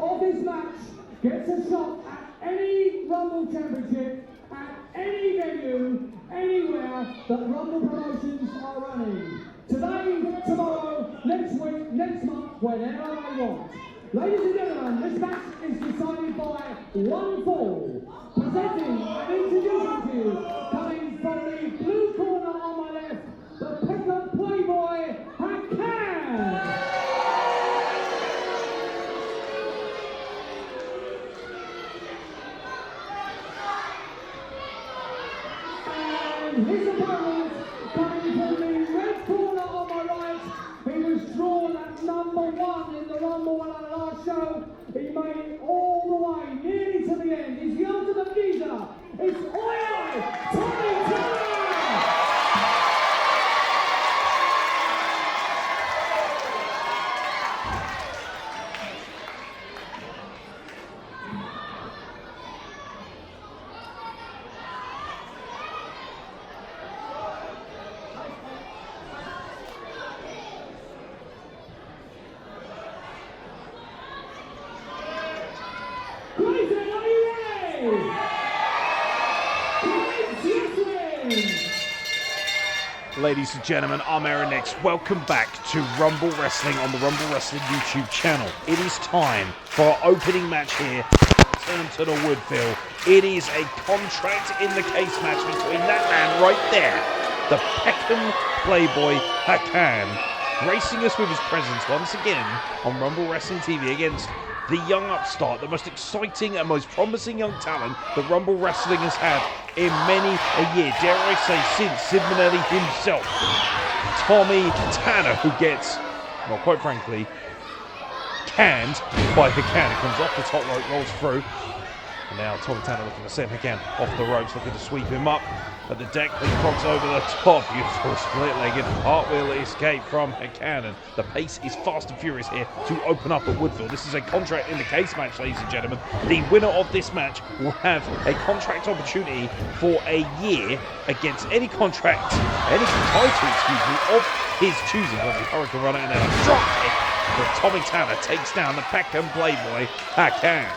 of this match gets a shot at any Rumble Championship, at any venue, anywhere that Rumble Promotions are running. Today, tomorrow, next week, next month, whenever they want. Ladies and gentlemen, this match is decided by one fall. Presenting and introducing to you, coming from the blue corner on my left, the Peckham Playboy Hakan. And his opponent, coming from the red corner on my right, he was drawn at #1 in the Rumble on our last show. He made it all the way, nearly to the end. He's the ultimate geezer. It's Tommy Tanner! Ladies and gentlemen, I'm Aaron Nix. Welcome back to Rumble Wrestling on the Rumble Wrestling YouTube channel. It is time for our opening match here. Turn to the Woodville. It is a contract in the case match between that man right there, the Peckham Playboy Hakan, gracing us with his presence once again on Rumble Wrestling TV against the young upstart, the most exciting and most promising young talent that Rumble Wrestling has had in many a year, dare I say, since Sid Manelli himself. Tommy Tanner, who gets, well, quite frankly, canned by Hakan. It comes off the top rope, rolls through. And now Tommy Tanner looking to send Hakan off the ropes, looking to sweep him up at the deck. He crocs over the top. Beautiful split-legged cartwheel escape from Hakan. And the pace is fast and furious here to open up at Woodville. This is a contract in the case match, ladies and gentlemen. The winner of this match will have a contract opportunity for a year against any contract, any title, of his choosing. Lovely Hurricane Runner and then a drop kick. But Tommy Tanner takes down the Peckham Playboy Hakan.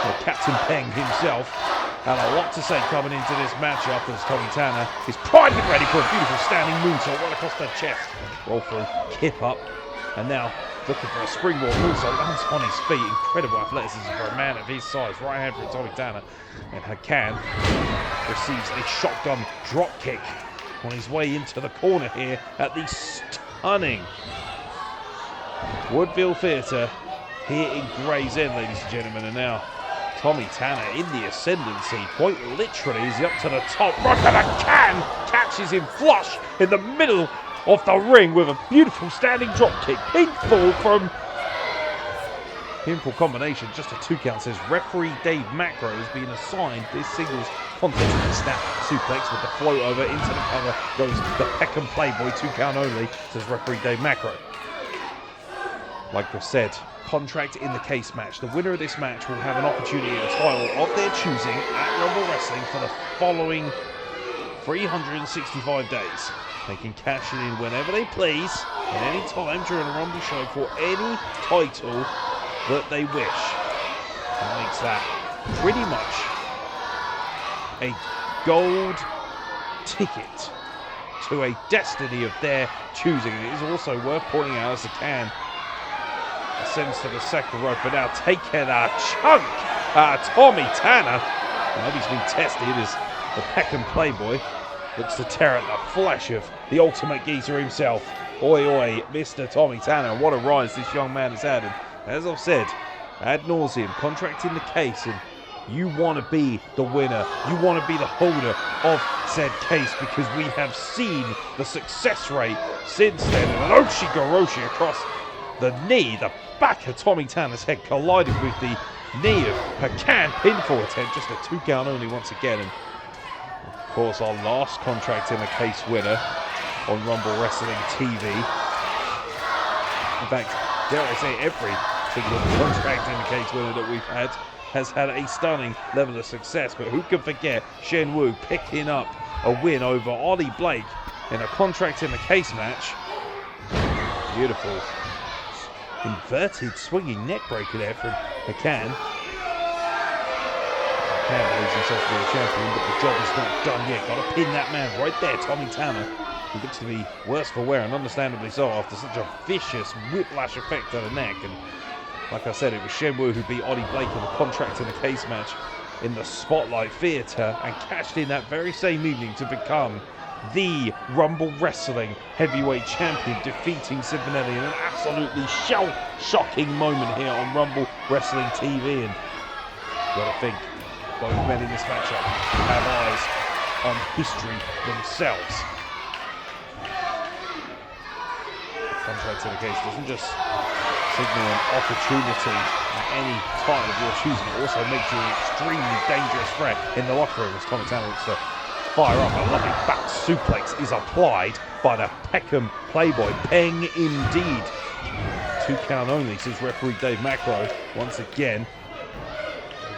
Well, Captain Peng himself had a lot to say coming into this matchup as Tommy Tanner is primed and ready for a beautiful standing moonsault right across the chest. Roll through, kip up, and now looking for a springboard moonsault. Lands on his feet. Incredible athleticism for a man of his size. Right hand for Tommy Tanner. And Hakan receives a shotgun drop kick on his way into the corner here at the stunning Woodville Theatre here in Gray's Inn, ladies and gentlemen. And now Tommy Tanner in the ascendancy, quite literally, is up to the top. Right at Hakan catches him flush in the middle of the ring with a beautiful standing drop kick. Pinfall combination, just a 2 count, says referee Dave Macro has been assigned this singles contest. Snap suplex with the float over into the cover goes the Peckham Playboy, 2 count only, says referee Dave Macro. Like I said, contract in the case match. The winner of this match will have an opportunity at a title of their choosing at Rumble Wrestling for the following 365 days. They can cash it in whenever they please, at any time during a Rumble show for any title that they wish. That makes that pretty much a gold ticket to a destiny of their choosing. And it is also worth pointing out as Hakan ascends to the second rope, but now taking a chunk Tommy Tanner. Now he's been tested as the Peckham Playboy looks to tear at the flesh of the ultimate geezer himself. Oi oi, Mr. Tommy Tanner. What a rise this young man has had. And as I've said ad nauseum, contract in the case, and you want to be the winner. You want to be the holder of said case, because we have seen the success rate since then. And an Oshigoroshi across the knee, the back of Tommy Tanner's head collided with the knee of Hakan. Pinfall attempt, just a 2 count only once again. And of course, our last contract in the case winner on Rumble Wrestling TV. In fact, dare I say, every single contract in the case winner that we've had has had a stunning level of success. But who can forget Shen Wu picking up a win over Ollie Blake in a contract in the case match. Beautiful inverted swinging neck breaker there from Hakan. Hakan believes himself to be a champion, but the job is not done yet. Got to pin that man right there, Tommy Tanner, who looks to be worse for wear, and understandably so, after such a vicious whiplash effect to the neck. And like I said, it was Shenwu who beat Ollie Blake in the contract in the case match in the Spotlight Theatre and cashed in that very same evening to become the Rumble Wrestling Heavyweight Champion, defeating Sid Bonelli in an absolutely shell-shocking moment here on Rumble Wrestling TV. And you got to think, both men in this matchup have eyes on history themselves. Contract to the case doesn't just signal an opportunity at any time of your choosing, it also makes you an extremely dangerous threat in the locker room as Tommy Tanner looks to fire up. A lovely back suplex is applied by the Peckham Playboy. Peng indeed. 2 count only, says referee Dave Macro. Once again,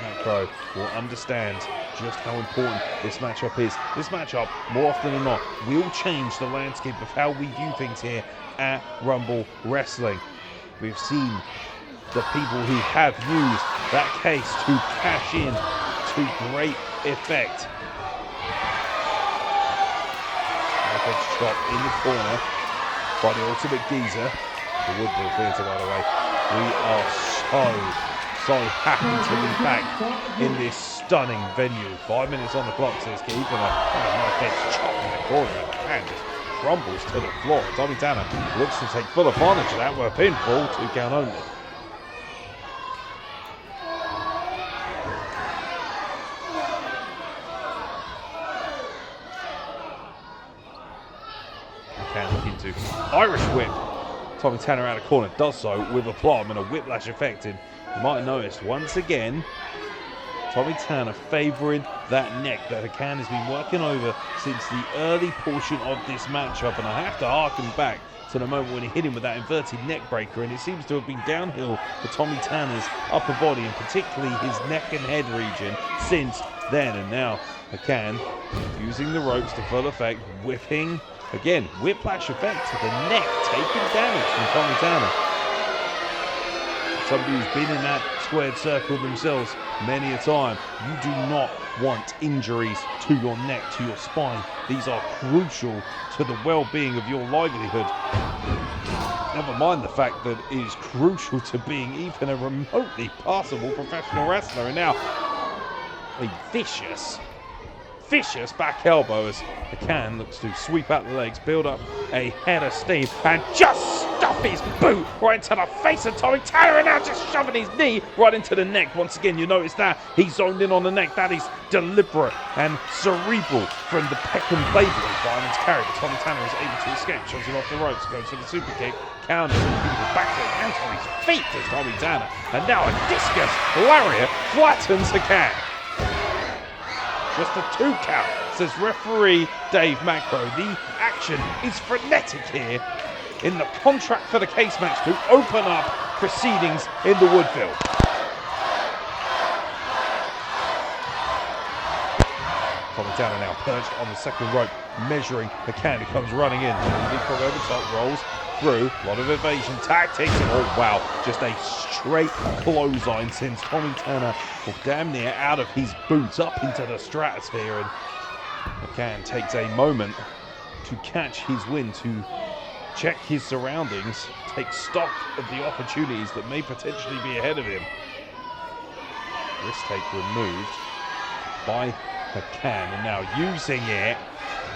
Macro will understand just how important this matchup is. This matchup, more often than not, will change the landscape of how we view things here at Rumble Wrestling. We've seen the people who have used that case to cash in to great effect. Shot in the corner by the Ultimate Geezer, the Woodville Theatre, by the way. We are so happy to be back in this stunning venue. 5 minutes on the clock, says Keith, and a nice head chop in the corner and just crumbles to the floor. Tommy Tanner looks to take full advantage of that. We're pinfall, 2 count only. Looking to Irish whip Tommy Tanner out of corner, does so with aplomb and a whiplash effect. And you might have noticed once again Tommy Tanner favouring that neck that Hakan has been working over since the early portion of this matchup. And I have to harken back to the moment when he hit him with that inverted neck breaker, and it seems to have been downhill for Tommy Tanner's upper body and particularly his neck and head region since then. And now Hakan using the ropes to full effect, whipping. Again, whiplash effect to the neck, taking damage from Tommy Tanner. Somebody who's been in that squared circle themselves many a time. You do not want injuries to your neck, to your spine. These are crucial to the well-being of your livelihood. Never mind the fact that it is crucial to being even a remotely passable professional wrestler. And now, a vicious back elbow as Hakan looks to sweep out the legs, build up a head of steam, and just stuff his boot right into the face of Tommy Tanner, and now just shoving his knee right into the neck. Once again, you notice that he's zoned in on the neck. That is deliberate and cerebral from the Peckham Playboy fireman's carry. But Tommy Tanner is able to escape, shoves him off the ropes, goes for the super kick, counters, and brings back to hands on his feet as Tommy Tanner. And now a discus lariat flattens Hakan. Just a 2 count, says referee Dave Macro. The action is frenetic here in the contract for the case match to open up proceedings in the Woodville. Tommy Tanner now perched on the second rope, measuring Hakan, who comes running in. Leapfrog over top, rolls through, a lot of evasion tactics, and oh wow, just a straight clothesline sends Tommy Tanner damn near out of his boots up into the stratosphere. And Hakan takes a moment to catch his wind, to check his surroundings, take stock of the opportunities that may potentially be ahead of him. Wrist take removed by Hakan, and now using it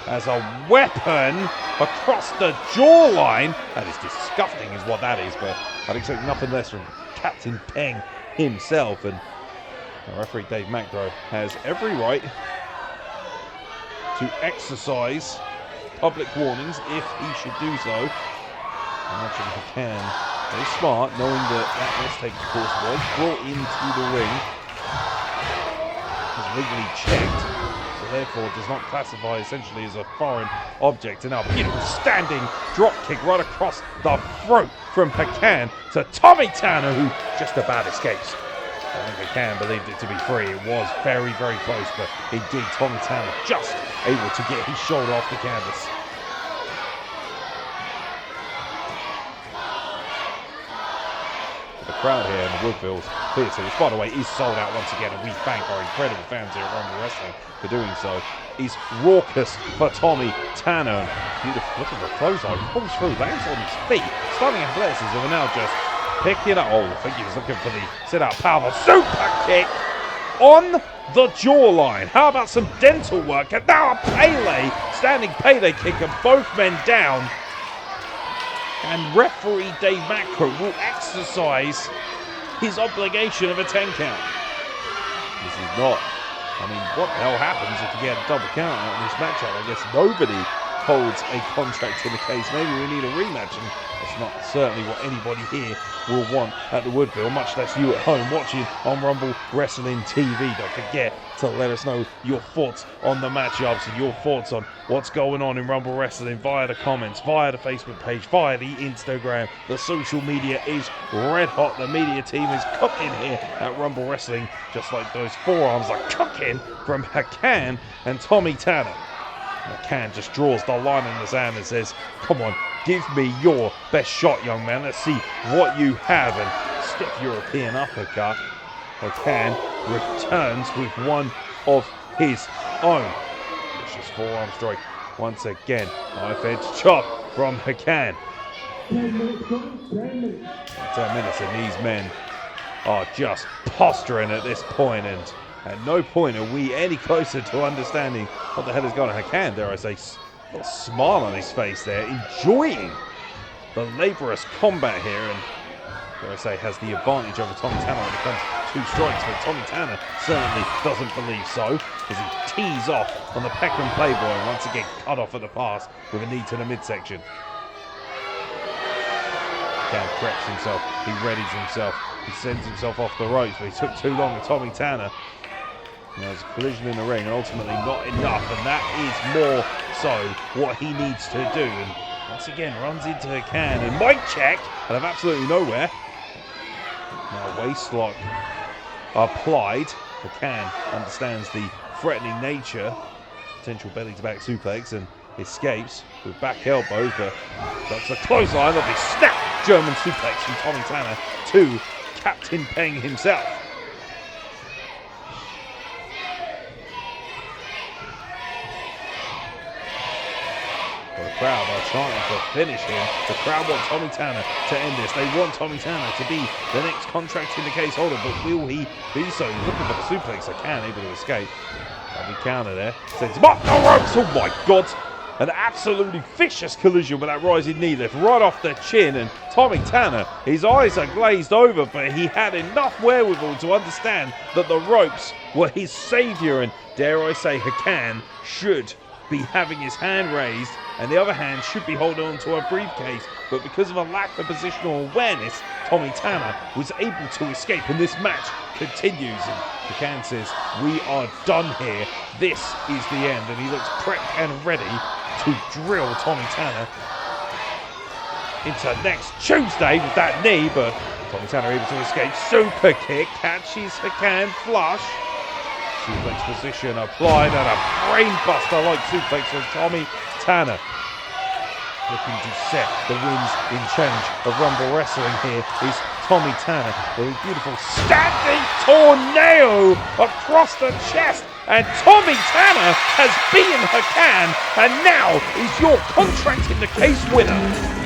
as a weapon across the jawline. That is disgusting is what that is, but I'd expect nothing less from Captain Peng himself. And referee Dave Macro has every right to exercise public warnings if he should do so. Imagine Hakan very smart, knowing that mistake, of course, was brought into the ring, is legally checked, so therefore does not classify essentially as a foreign object. And now beautiful standing drop kick right across the throat from Hakan to Tommy Tanner, who just about escapes. I think Hakan believed it to be free. It was very, very close, but indeed Tommy Tanner just able to get his shoulder off the canvas. crowd here in the Woodville's Theatre, which by the way is sold out once again, and we thank our incredible fans here at Rumble Wrestling for doing so, is raucous for Tommy Tanner. Beautiful, look at the clothesline, pulls through, lands on his feet, stunning athleticism, and now just picking up. Oh, I think he was looking for the sit-out power super kick on the jawline. How about some dental work? And now a Pele, standing Pele kick, and both men down. And referee Dave Macro will exercise his obligation of a 10 count. This is not, I mean, what the hell happens if you get a double count out in this matchup? I guess nobody holds a contract in the case. Maybe we need a rematch, and that's not certainly what anybody here will want at the Woodville, much less you at home watching on Rumble Wrestling TV. Don't forget to let us know your thoughts on the matchups and your thoughts on what's going on in Rumble Wrestling via the comments, via the Facebook page, via the Instagram. The social media is red hot. The media team is cooking here at Rumble Wrestling, just like those forearms are cooking from Hakan and Tommy Tanner. Hakan just draws the line in the sand and says, come on, give me your best shot, young man. Let's see what you have. And stiff European uppercut. Hakan returns with one of his own. Vicious forearm strike once again. Knife edge chop from Hakan. 10 minutes, 10 minutes. 10 minutes, and these men are just posturing at this point, and at no point are we any closer to understanding what the hell is going on. Hakan, dare I say, a little smile on his face there, enjoying the laborious combat here, and dare I say, has the advantage over Tommy Tanner when it comes to 2 strikes, but Tommy Tanner certainly doesn't believe so, as he tees off on the Peckham Playboy and once again cut off at the pass with a knee to the midsection. Hakan preps himself, he readies himself, he sends himself off the ropes, but he took too long with Tommy Tanner. And there's a collision in the ring, and ultimately not enough, and that is more so what he needs to do. And once again runs into Hakan, and mic check out of absolutely nowhere. Now waistlock applied. Hakan understands the threatening nature, potential belly to back suplex, and escapes with back elbows, but that's a clothesline of the snap German suplex from Tommy Tanner to Captain Peng himself. The crowd are trying to finish him. The crowd want Tommy Tanner to end this. They want Tommy Tanner to be the next contract in the case holder, but will he be so? He's looking for the suplex. Hakan able to escape. Lovely counter there. Sends him up the ropes. Oh my God. An absolutely vicious collision with that rising knee lift right off the chin, and Tommy Tanner, his eyes are glazed over, but he had enough wherewithal to understand that the ropes were his saviour, and dare I say, Hakan should be having his hand raised and the other hand should be holding on to a briefcase, but because of a lack of positional awareness, Tommy Tanner was able to escape, and this match continues. And Hakan says, we are done here, this is the end, and he looks prepped and ready to drill Tommy Tanner into next Tuesday with that knee, but Tommy Tanner able to escape. Super kick, catches Hakan flush. Suplex position applied, and a brainbuster like suplex from Tommy Tanner. Looking to set the wins in change of Rumble Wrestling here is Tommy Tanner with a beautiful standing tornado across the chest. And Tommy Tanner has beaten Hakan, and now is your contract in the case winner.